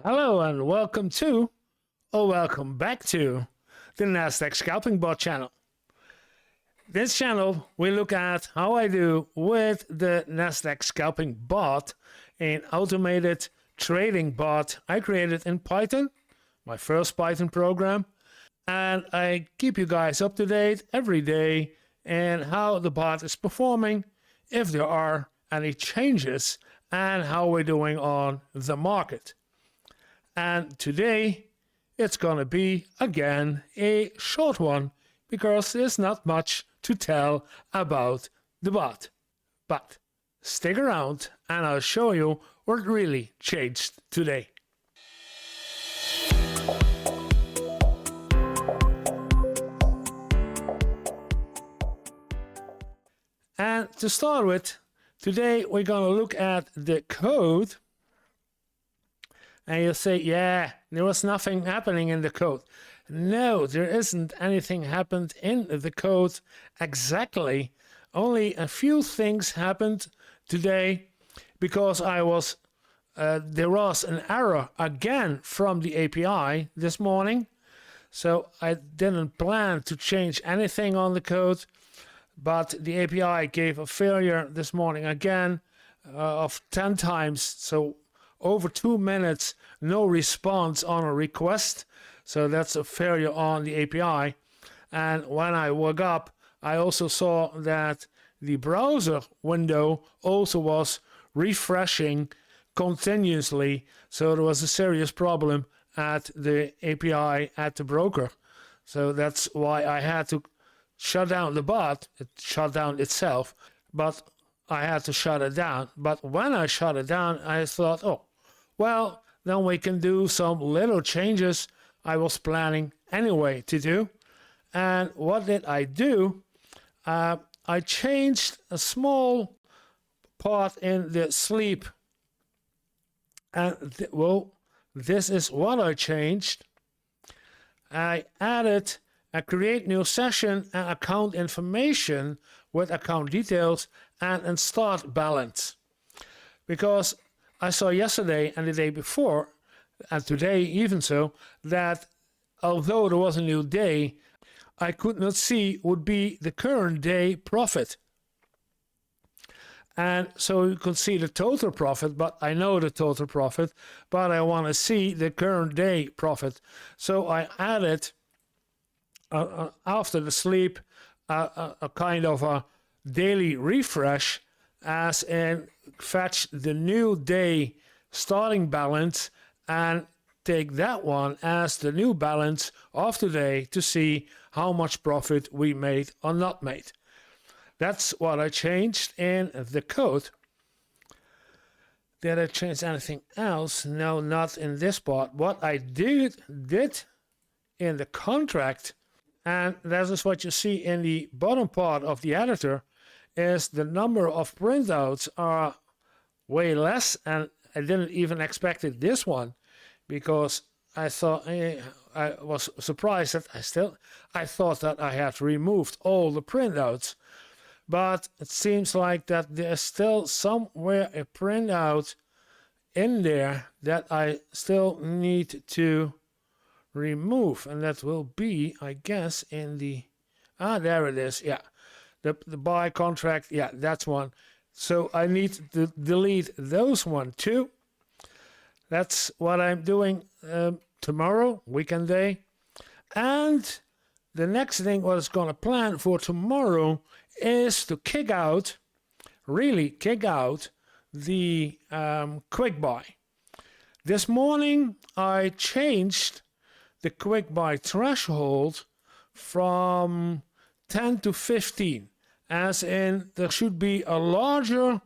Hello and welcome to, or welcome back to, the Nasdaq Scalping Bot channel. This channel, we look at how I do with the Nasdaq Scalping Bot, an automated trading bot I created in Python, my first Python program, and I keep you guys up to date every day and how the bot is performing, if there are any changes, and how we're doing on the market. And today it's gonna be again a short one because there's not much to tell about the bot. But stick around and I'll show you what really changed today. And to start with, today we're gonna look at the code. And you'll say, yeah, there was nothing happening in the code. No, there isn't anything happened in the code exactly. Only a few things happened today because there was an error again from the API this morning. So I didn't plan to change anything on the code, but the API gave a failure this morning again of 10 times. So over 2 minutes, no response on a request. So that's a failure on the API. And when I woke up, I also saw that the browser window also was refreshing continuously. So there was a serious problem at the API at the broker. So that's why I had to shut down the bot. It shut down itself, but I had to shut it down. But when I shut it down, I thought, oh, well, then we can do some little changes I was planning anyway to do. And what did I do? I changed a small part in the sleep. And this is what I changed. I added a create new session and account information with account details and a start balance. Because I saw yesterday and the day before, and today even so, that although there was a new day, I could not see would be the current day profit. And so you could see the total profit, but I know the total profit, but I want to see the current day profit. So I added, after the sleep, a kind of a daily refresh, as in fetch the new day starting balance and take that one as the new balance of the day to see how much profit we made or not made. That's what I changed in the code. Did I change anything else? No, not in this part. What I did in the contract, and that is what you see in the bottom part of the editor, is the number of printouts are way less, and I didn't even expect this one because I thought I was surprised that I thought that I had removed all the printouts, but it seems like that there's still somewhere a printout in there that I still need to remove, and that will be, I guess, in the there it is, yeah. The buy contract, yeah, that's one. So I need to delete those one too. That's what I'm doing tomorrow, weekend day. And the next thing what is going to plan for tomorrow is to really kick out the quick buy. This morning I changed the quick buy threshold from 10 to 15, as in there should be a larger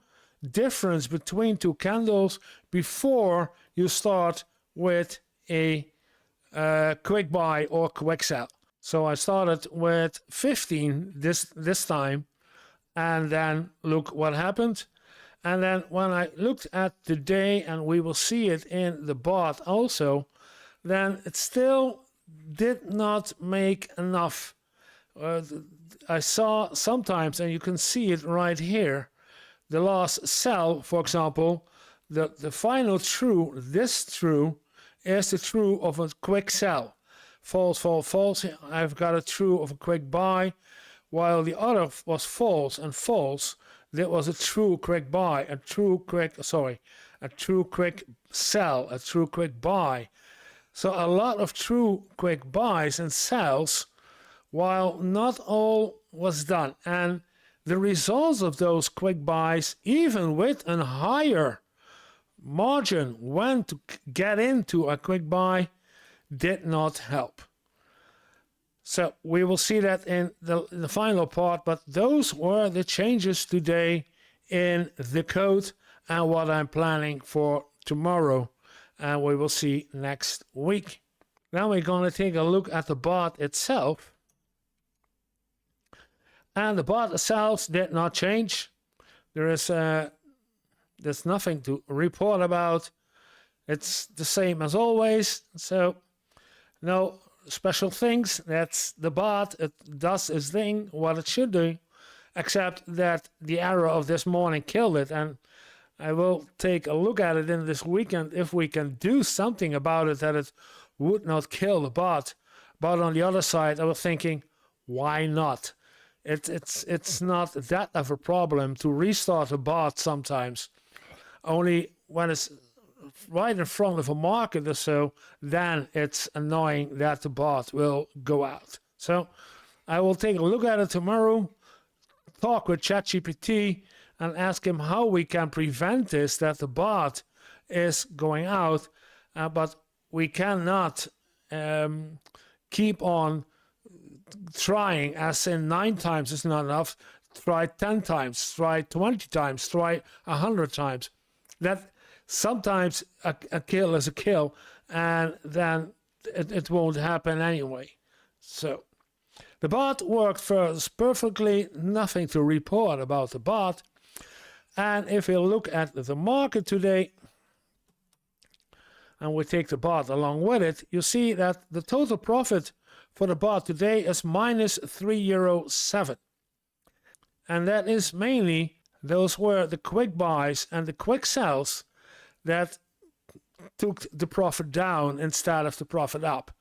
difference between two candles before you start with a quick buy or quick sell. So I started with 15 this time, and then look what happened. And then when I looked at the day, and we will see it in the bot also, then it still did not make enough. I saw sometimes, and you can see it right here, the last sell, for example, the final true, this true, is the true of a quick sell. False, false, false. I've got a true of a quick buy, while the other was false and false. That was a true quick buy, a true quick sell, a true quick buy. So a lot of true quick buys and sells, while not all was done. And the results of those quick buys, even with a higher margin when to get into a quick buy, did not help. So we will see that in the final part, but those were the changes today in the code and what I'm planning for tomorrow, and we will see next week. Now we're going to take a look at the bot itself. And the bot itself did not change. There's nothing to report about. It's the same as always. So no special things. That's the bot. It does its thing, what it should do, except that the error of this morning killed it. And I will take a look at it in this weekend if we can do something about it that it would not kill the bot. But on the other side, I was thinking, why not? It's not that of a problem to restart a bot sometimes. Only when it's right in front of a market or so, then it's annoying that the bot will go out. So I will take a look at it tomorrow, talk with ChatGPT, and ask him how we can prevent this, that the bot is going out, but we cannot keep on trying, as in 9 times is not enough. Try 10 times, try 20 times, try 100 times. That sometimes a kill is a kill, and then it won't happen anyway. So the bot worked first perfectly, nothing to report about the bot. And if we look at the market today, and we take the bot along with it, you see that the total profit for the bot today is minus €3.07. And that is mainly, those were the quick buys and the quick sells that took the profit down instead of the profit up.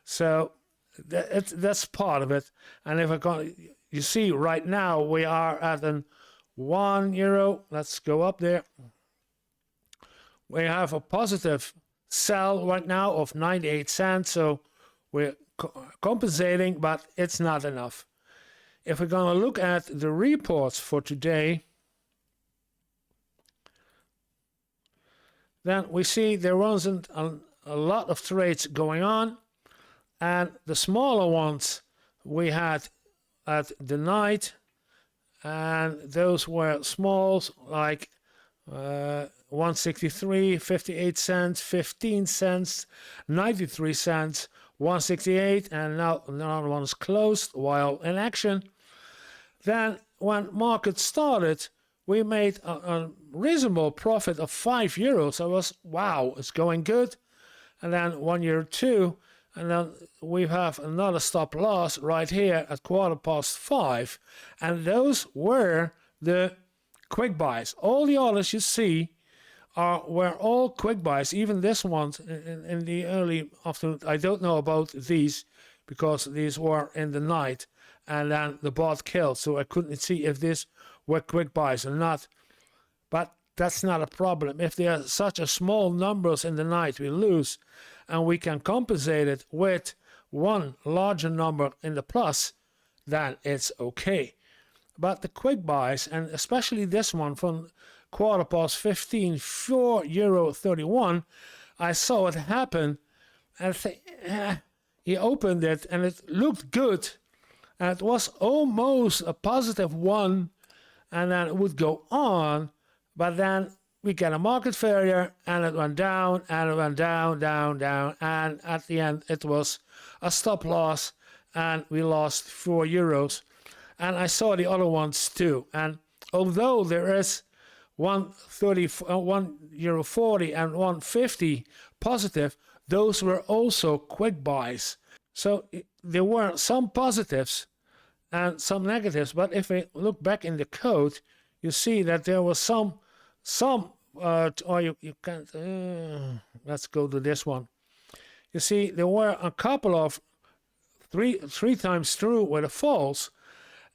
So that's part of it. And if I go, you see right now we are at an €1. Let's go up there. We have a positive sell right now of 98 cents. So we're compensating, but it's not enough. If we're going to look at the reports for today, then we see there wasn't a lot of trades going on, and the smaller ones we had at the night, and those were smalls like 163, 58 cents, 15 cents, 93 cents, 168, and now another one is closed while in action. Then when market started, we made a reasonable profit of €5. I was, wow, it's going good. And then €1.02, and then we have another stop loss right here at 5:15. And those were the quick buys. All the others you see were all quick buys, even this one in the early afternoon. I don't know about these because these were in the night, and then the bot killed, so I couldn't see if these were quick buys or not. But that's not a problem. If there are such a small numbers in the night, we lose, and we can compensate it with one larger number in the plus, then it's okay. But the quick buys, and especially this one from 15:15, €4.31, I saw it happen, and he opened it, and it looked good, and it was almost a positive one, and then it would go on, but then we get a market failure, and it went down, and it went down, down, down, and at the end it was a stop loss, and we lost €4. And I saw the other ones too, and although there is €1.40 and €1.50 positive, those were also quick buys. So there were some positives and some negatives, but if we look back in the code, you see that there was some or you can't, let's go to this one. you see, there were a couple of three times through with a false,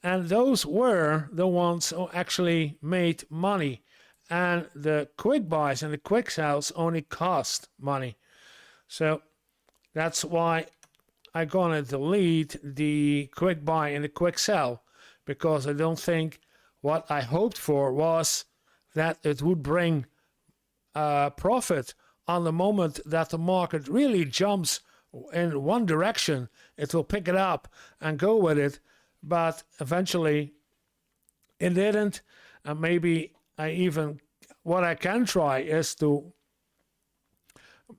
and those were the ones who actually made money. And the quick buys and the quick sells only cost money. So that's why I'm gonna delete the quick buy and the quick sell, because I don't think what I hoped for was that it would bring profit on the moment that the market really jumps in one direction. It will pick it up and go with it, but eventually it didn't. And maybe what I can try is to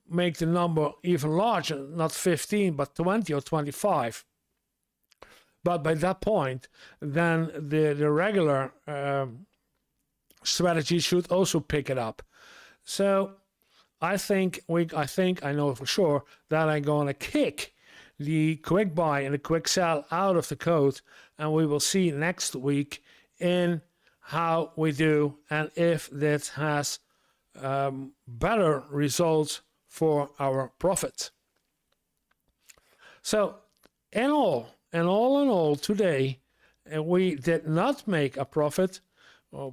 make the number even larger, not 15 but 20 or 25. But by that point, then the regular strategy should also pick it up. So I know for sure that I'm going to kick the quick buy and the quick sell out of the code, and we will see next week in how we do and if that has better results for our profit. So in all today, we did not make a profit,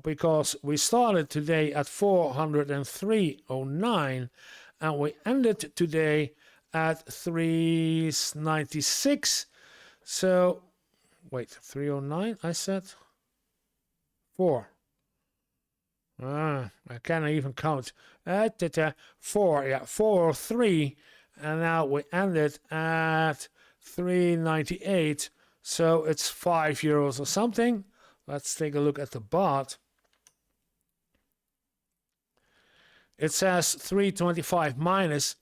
because we started today at 403.09 and we ended today at 396. So wait, 309 I said? 4. I cannot even count. 403, and now we ended at 398. So it's €5 or something. Let's take a look at the bot. It says 325 minus,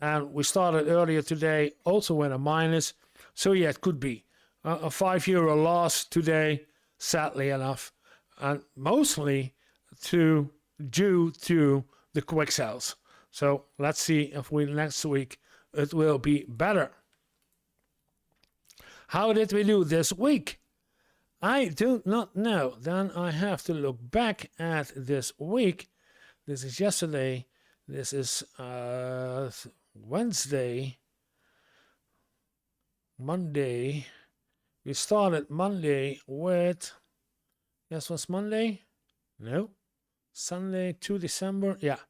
and we started earlier today also with a minus. So yeah, it could be a €5 loss today, sadly enough, and mostly due to the quick sells. So let's see if next week it will be better. How did we do this week? I do not know. Then I have to look back at this week. This is yesterday. This is Wednesday. Monday. We started Monday with... Yes, was Monday? No. Sunday, 2 December. Yeah.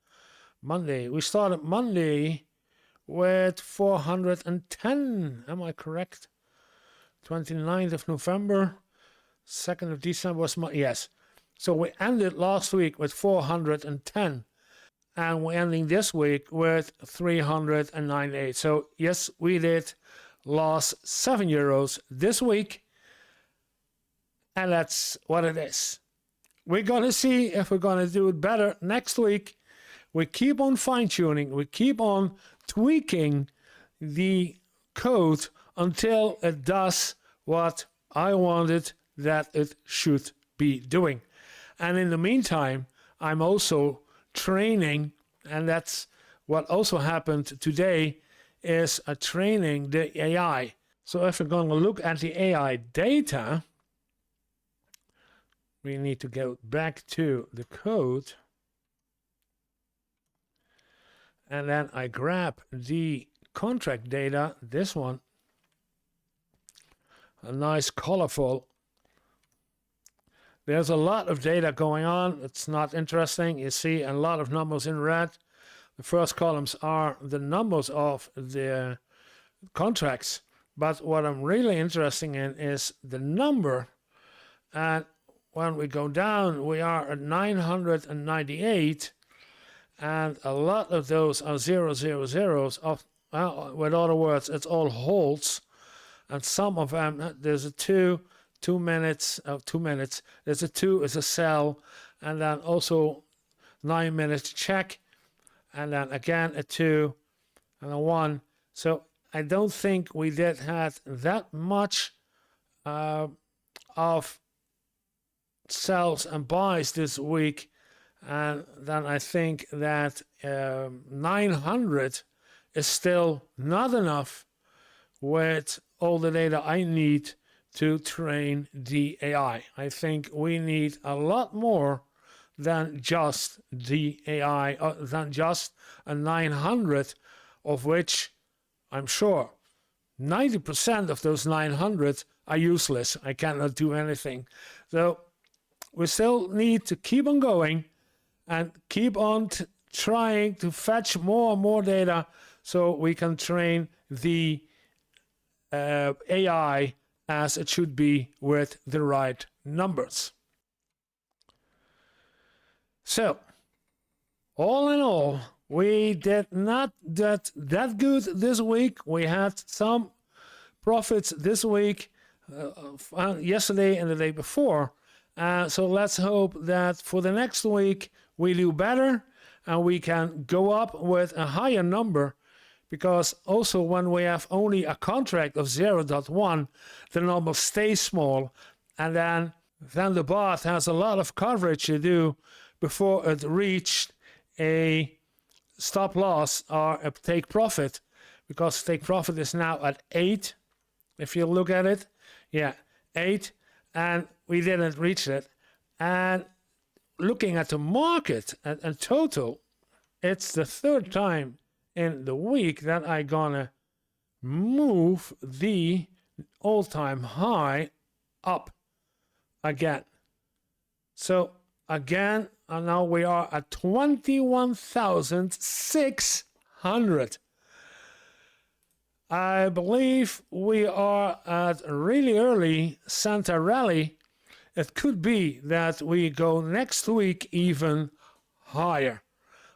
Monday. We started Monday with 410. Am I correct? 29th of November. 2nd of December was yes. So we ended last week with 410, and we're ending this week with 398. So yes, we did lost €7 this week, and that's what it is. We're gonna see if we're gonna do it better next week. We keep on fine-tuning, we keep on tweaking the code until it does what I wanted that it should be doing. And in the meantime, I'm also training, and that's what also happened today, is training the AI. So if we're going to look at the AI data, we need to go back to the code. And then I grab the contract data, this one, a nice colorful. There's a lot of data going on. It's not interesting. You see a lot of numbers in red. The first columns are the numbers of the contracts. But what I'm really interested in is the number. And when we go down, we are at 998. And a lot of those are 000s. With other words, it's all holds. And some of them, there's a 2 minutes. There's a 2 is a sell, and then also 9 minutes check, and then again a 2 and a 1. So I don't think we did have that much of sells and buys this week, and then I think that 900 is still not enough with all the data I need to train the AI. I think we need a lot more than just the AI, than just a 900, of which I'm sure 90% of those 900 are useless. I cannot do anything. So we still need to keep on going and keep on trying to fetch more and more data so we can train the AI as it should be with the right numbers. So, all in all, we did not that good this week. We had some profits this week, yesterday and the day before. So let's hope that for the next week we do better and we can go up with a higher number, because also when we have only a contract of 0.1, the number stays small, and then the bot has a lot of coverage to do before it reached a stop loss or a take profit, because take profit is now at 8. If you look at it, yeah, 8, and we didn't reach it. And looking at the market and total, it's the third time in the week that I'm gonna move the all-time high up again. So again, and now we are at 21,600. I believe we are at a really early Santa rally. It could be that we go next week even higher.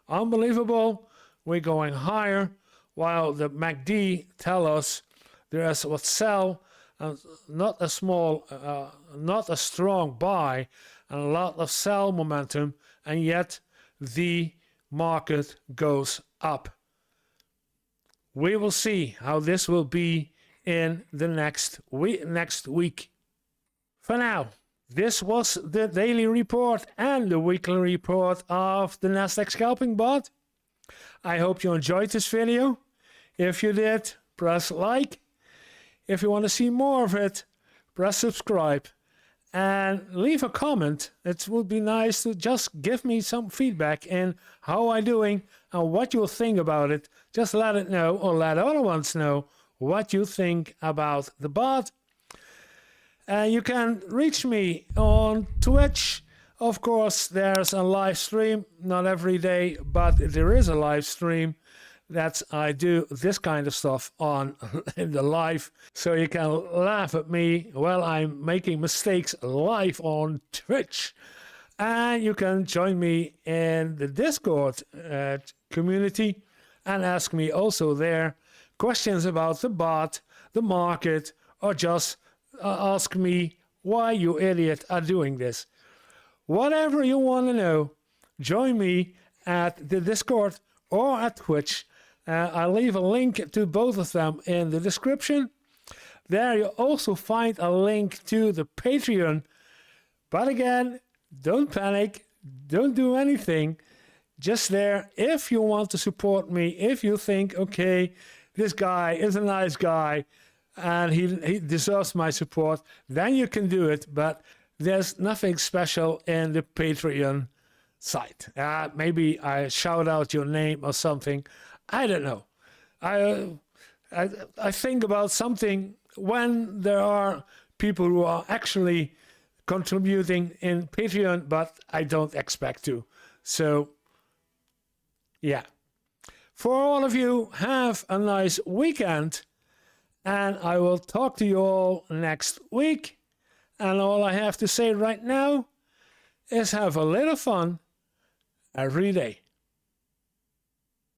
Unbelievable. We're going higher, while the MACD tell us there is what sell, and not a strong buy, and a lot of sell momentum, and yet the market goes up. We will see how this will be in the next week. For now, this was the daily report and the weekly report of the Nasdaq Scalping bot. I hope you enjoyed this video. If you did, press like. If you want to see more of it, press subscribe and leave a comment. It would be nice to just give me some feedback in how I'm doing and what you think about it. Just let it know, or let other ones know what you think about the bot. You can reach me on Twitch. Of course, there's a live stream, not every day, but there is a live stream that I do this kind of stuff on in the live. So you can laugh at me while I'm making mistakes live on Twitch. And you can join me in the Discord community and ask me also there questions about the bot, the market, or just ask me why you idiot are doing this. Whatever you want to know, join me at the Discord or at Twitch. I'll leave a link to both of them in the description. There you'll also find a link to the Patreon. But again, don't panic, don't do anything. Just there, if you want to support me, if you think, okay, this guy is a nice guy and he deserves my support, then you can do it. But there's nothing special in the Patreon site. Maybe I shout out your name or something. I don't know. I think about something when there are people who are actually contributing in Patreon, but I don't expect to. So, yeah. For all of you, have a nice weekend, and I will talk to you all next week. And all I have to say right now is have a little fun every day.